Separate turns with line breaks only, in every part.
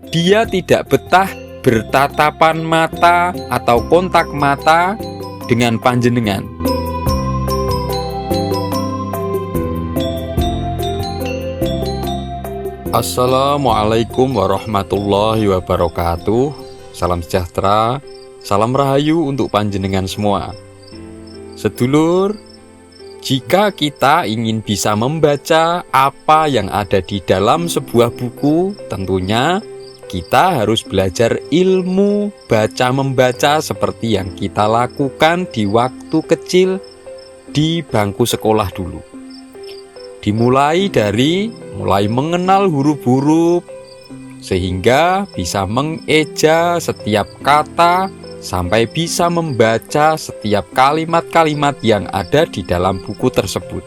dia tidak betah bertatapan mata atau kontak mata dengan panjenengan. Assalamualaikum warahmatullahi wabarakatuh. Salam sejahtera, salam rahayu untuk panjenengan semua. Sedulur, jika kita ingin bisa membaca apa yang ada di dalam sebuah buku, tentunya kita harus belajar ilmu baca-membaca seperti yang kita lakukan di waktu kecil di bangku sekolah dulu. Dimulai dari mengenal huruf-huruf, sehingga bisa mengeja setiap kata, sampai bisa membaca setiap kalimat-kalimat yang ada di dalam buku tersebut.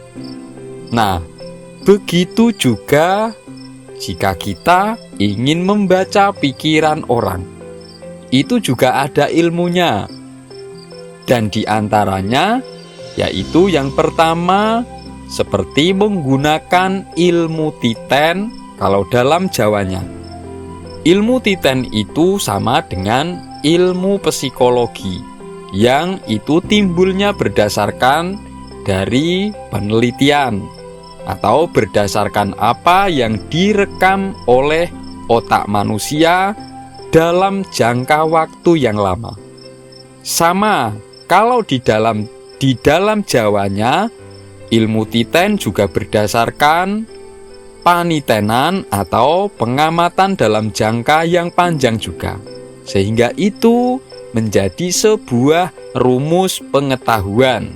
Nah, begitu juga jika kita ingin membaca pikiran orang, itu juga ada ilmunya. Dan di antaranya, yaitu yang pertama, seperti menggunakan ilmu titen kalau dalam Jawanya. Ilmu titen itu sama dengan ilmu psikologi, yang itu timbulnya berdasarkan dari penelitian atau berdasarkan apa yang direkam oleh otak manusia dalam jangka waktu yang lama. Sama kalau di dalam Jawanya, ilmu titen juga berdasarkan panitenan atau pengamatan dalam jangka yang panjang juga. Sehingga itu menjadi sebuah rumus pengetahuan.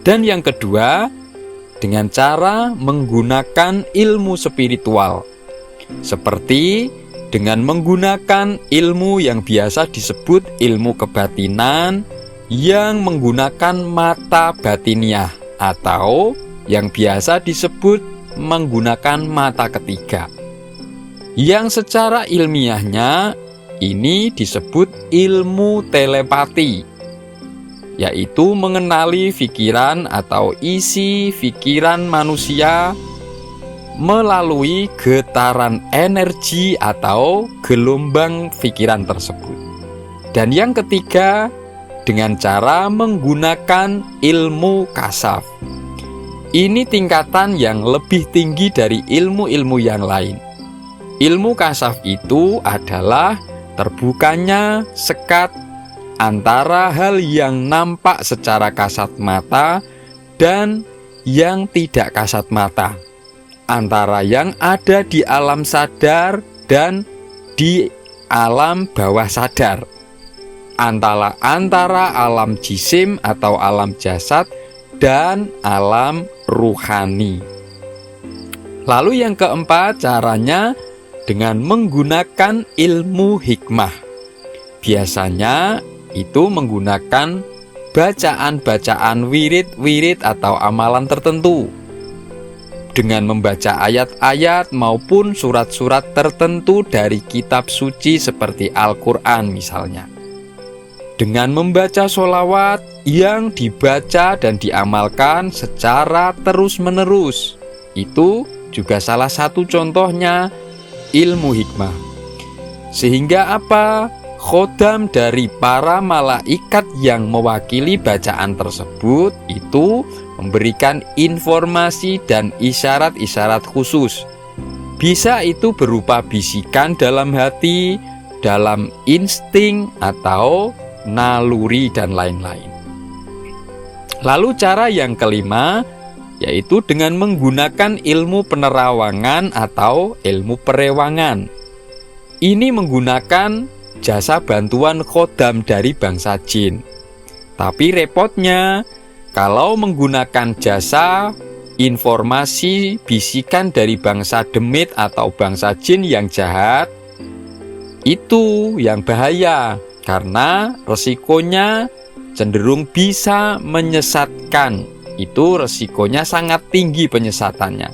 Dan yang kedua, dengan cara menggunakan ilmu spiritual. Seperti dengan menggunakan ilmu yang biasa disebut ilmu kebatinan, yang menggunakan mata batiniah, atau yang biasa disebut menggunakan mata ketiga, yang secara ilmiahnya ini disebut ilmu telepati, yaitu mengenali pikiran atau isi pikiran manusia melalui getaran energi atau gelombang pikiran tersebut. Dan yang ketiga, dengan cara menggunakan ilmu kasaf. Ini tingkatan yang lebih tinggi dari ilmu-ilmu yang lain. Ilmu kasaf itu adalah terbukanya sekat antara hal yang nampak secara kasat mata dan yang tidak kasat mata, antara yang ada di alam sadar dan di alam bawah sadar, antara alam jisim atau alam jasad dan alam ruhani. Lalu yang keempat, caranya dengan menggunakan ilmu hikmah. Biasanya itu menggunakan bacaan-bacaan wirid-wirid atau amalan tertentu, dengan membaca ayat-ayat maupun surat-surat tertentu dari kitab suci seperti Al-Quran misalnya. Dengan membaca sholawat yang dibaca dan diamalkan secara terus-menerus. Itu juga salah satu contohnya ilmu hikmah. Sehingga apa? Khodam dari para malaikat yang mewakili bacaan tersebut itu memberikan informasi dan isyarat-isyarat khusus. Bisa itu berupa bisikan dalam hati, dalam insting atau naluri dan lain-lain. Lalu cara yang kelima, yaitu dengan menggunakan ilmu penerawangan atau ilmu perewangan. Ini menggunakan jasa bantuan khodam dari bangsa jin. Tapi repotnya, kalau menggunakan jasa informasi bisikan dari bangsa demit atau bangsa jin yang jahat, itu yang bahaya. Karena resikonya cenderung bisa menyesatkan. Itu resikonya sangat tinggi penyesatannya.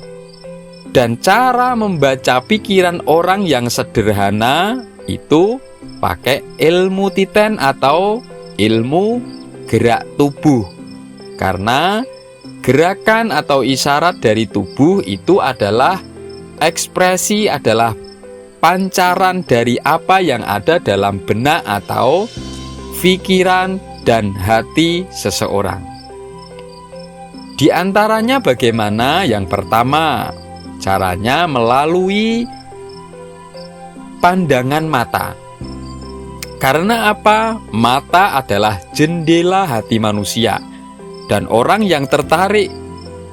Dan cara membaca pikiran orang yang sederhana itu pakai ilmu titen atau ilmu gerak tubuh. Karena gerakan atau isyarat dari tubuh itu adalah ekspresi, adalah pancaran dari apa yang ada dalam benak atau pikiran dan hati seseorang. Di antaranya bagaimana? Yang pertama, caranya melalui pandangan mata. Karena apa? Mata adalah jendela hati manusia. Dan orang yang tertarik,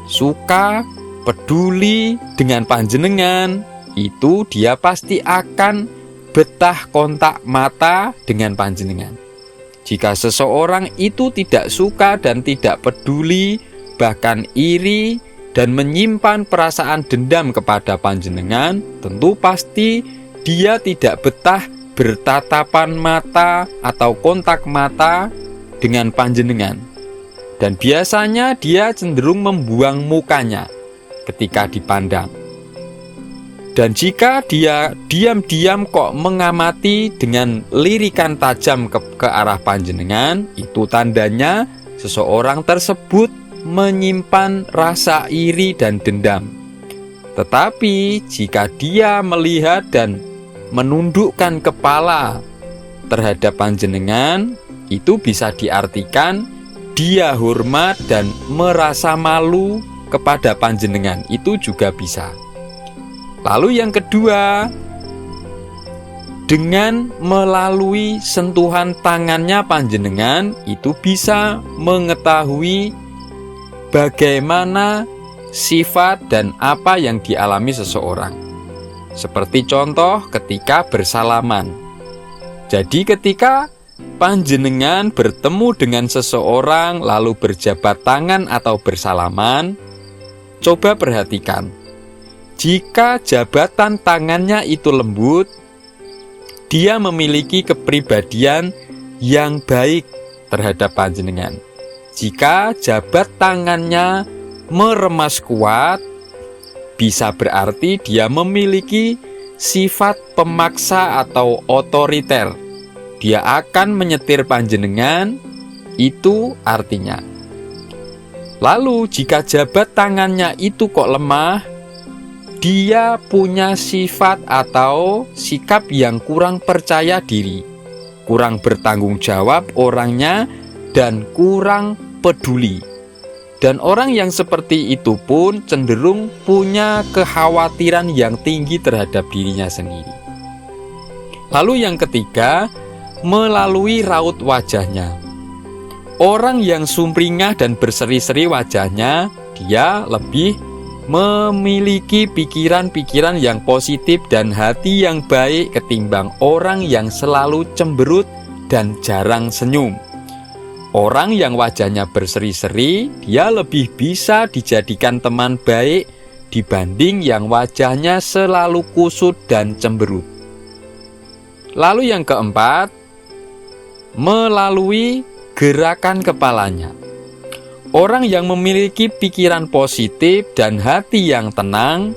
suka, peduli dengan panjenengan, itu dia pasti akan betah kontak mata dengan panjenengan. Jika seseorang itu tidak suka dan tidak peduli, bahkan iri dan menyimpan perasaan dendam kepada panjenengan, tentu pasti dia tidak betah bertatapan mata atau kontak mata dengan panjenengan. Dan biasanya dia cenderung membuang mukanya ketika dipandang. Dan jika dia diam-diam kok mengamati dengan lirikan tajam ke arah panjenengan, itu tandanya seseorang tersebut menyimpan rasa iri dan dendam. Tetapi jika dia melihat dan menundukkan kepala terhadap panjenengan, itu bisa diartikan dia hormat dan merasa malu kepada panjenengan. Itu juga bisa. Lalu yang kedua, dengan melalui sentuhan tangannya panjenengan, itu bisa mengetahui bagaimana sifat dan apa yang dialami seseorang. Seperti contoh ketika bersalaman. Jadi ketika panjenengan bertemu dengan seseorang lalu berjabat tangan atau bersalaman, coba perhatikan. Jika jabatan tangannya itu lembut, dia memiliki kepribadian yang baik terhadap panjenengan. Jika jabat tangannya meremas kuat, bisa berarti dia memiliki sifat pemaksa atau otoriter. Dia akan menyetir panjenengan, itu artinya. Lalu jika jabat tangannya itu kok lemah, dia punya sifat atau sikap yang kurang percaya diri, kurang bertanggung jawab orangnya, dan kurang peduli. Dan orang yang seperti itu pun cenderung punya kekhawatiran yang tinggi terhadap dirinya sendiri. Lalu yang ketiga, melalui raut wajahnya. Orang yang sumringah dan berseri-seri wajahnya, dia lebih memiliki pikiran-pikiran yang positif dan hati yang baik ketimbang orang yang selalu cemberut dan jarang senyum. Orang yang wajahnya berseri-seri, dia lebih bisa dijadikan teman baik dibanding yang wajahnya selalu kusut dan cemberut. Lalu yang keempat, melalui gerakan kepalanya. Orang yang memiliki pikiran positif dan hati yang tenang,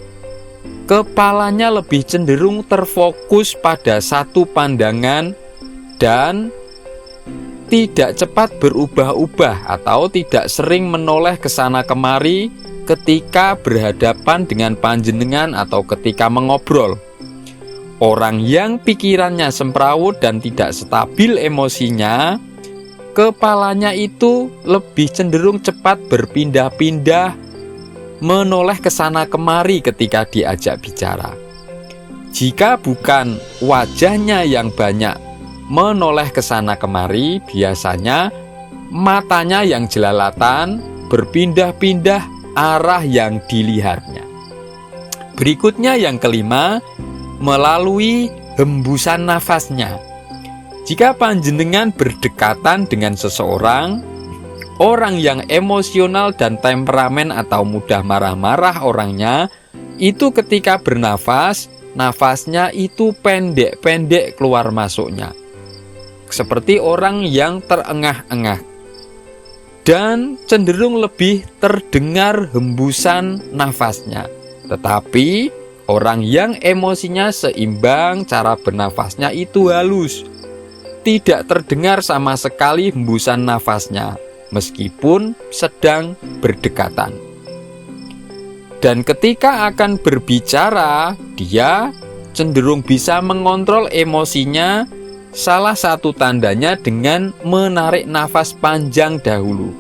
kepalanya lebih cenderung terfokus pada satu pandangan dan tidak cepat berubah-ubah atau tidak sering menoleh ke sana kemari ketika berhadapan dengan panjenengan atau ketika mengobrol. Orang yang pikirannya semrawut dan tidak stabil emosinya, kepalanya itu lebih cenderung cepat berpindah-pindah, menoleh ke sana kemari ketika diajak bicara. Jika bukan wajahnya yang banyak menoleh ke sana kemari, biasanya matanya yang jelalatan, berpindah-pindah arah yang dilihatnya. Berikutnya yang kelima, melalui hembusan nafasnya. Jika panjenengan berdekatan dengan seseorang, orang yang emosional dan temperamen atau mudah marah-marah orangnya, itu ketika bernafas, nafasnya itu pendek-pendek keluar masuknya. Seperti orang yang terengah-engah. Dan cenderung lebih terdengar hembusan nafasnya. Tetapi orang yang emosinya seimbang, cara bernafasnya itu halus. Tidak terdengar sama sekali hembusan nafasnya, meskipun sedang berdekatan. Dan ketika akan berbicara, dia cenderung bisa mengontrol emosinya. Salah satu tandanya dengan menarik nafas panjang dahulu,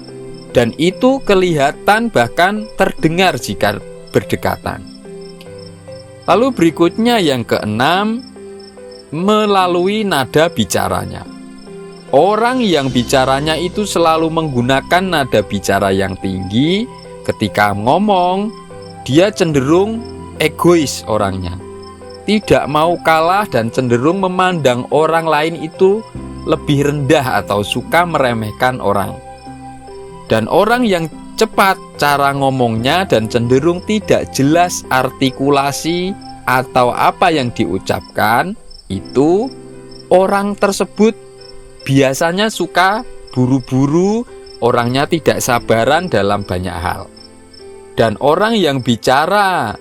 dan itu kelihatan bahkan terdengar jika berdekatan. Lalu berikutnya yang keenam, melalui nada bicaranya. Orang yang bicaranya itu selalu menggunakan nada bicara yang tinggi. Ketika ngomong, dia cenderung egois orangnya, tidak mau kalah dan cenderung memandang orang lain itu lebih rendah atau suka meremehkan orang. Dan orang yang cepat cara ngomongnya dan cenderung tidak jelas artikulasi atau apa yang diucapkan, itu orang tersebut biasanya suka buru-buru, orangnya tidak sabaran dalam banyak hal. Dan orang yang bicaranya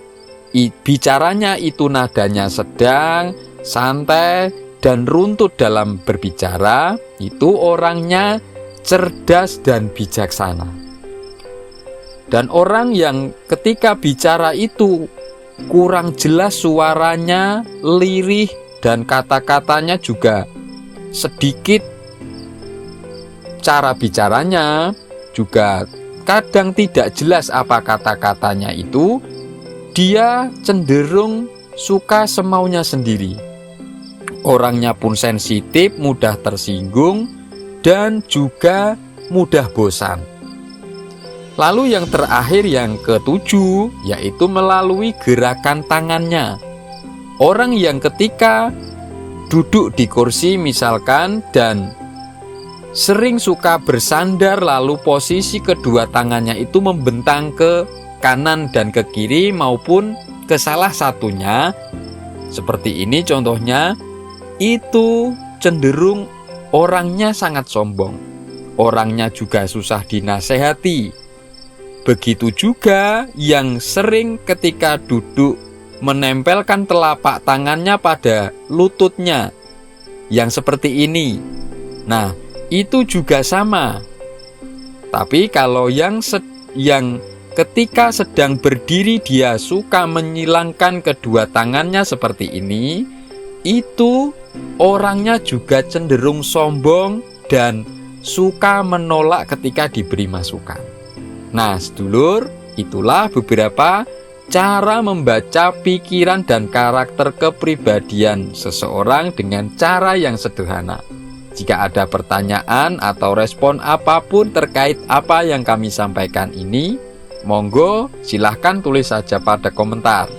itu nadanya sedang, santai, dan runtut dalam berbicara, itu orangnya cerdas dan bijaksana. Dan orang yang ketika bicara itu kurang jelas suaranya, lirih, dan kata-katanya juga sedikit, cara bicaranya juga kadang tidak jelas apa kata-katanya itu, dia cenderung suka semaunya sendiri. Orangnya pun sensitif, mudah tersinggung, dan juga mudah bosan. Lalu yang terakhir, yang ketujuh, yaitu melalui gerakan tangannya. Orang yang ketika duduk di kursi misalkan dan sering suka bersandar, lalu posisi kedua tangannya itu membentang ke kanan dan ke kiri maupun ke salah satunya, seperti ini contohnya, itu cenderung orangnya sangat sombong. Orangnya juga susah dinasehati. Begitu juga yang sering ketika duduk menempelkan telapak tangannya pada lututnya, yang seperti ini. Nah, itu juga sama. Tapi kalau yang ketika sedang berdiri dia suka menyilangkan kedua tangannya seperti ini, itu orangnya juga cenderung sombong dan suka menolak ketika diberi masukan. Nah, sedulur, itulah beberapa cara membaca pikiran dan karakter kepribadian seseorang dengan cara yang sederhana. Jika ada pertanyaan atau respon apapun terkait apa yang kami sampaikan ini, monggo silahkan tulis saja pada komentar.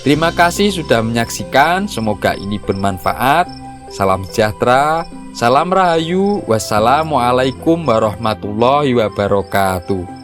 Terima kasih sudah menyaksikan, semoga ini bermanfaat. Salam sejahtera, salam rahayu, wassalamualaikum warahmatullahi wabarakatuh.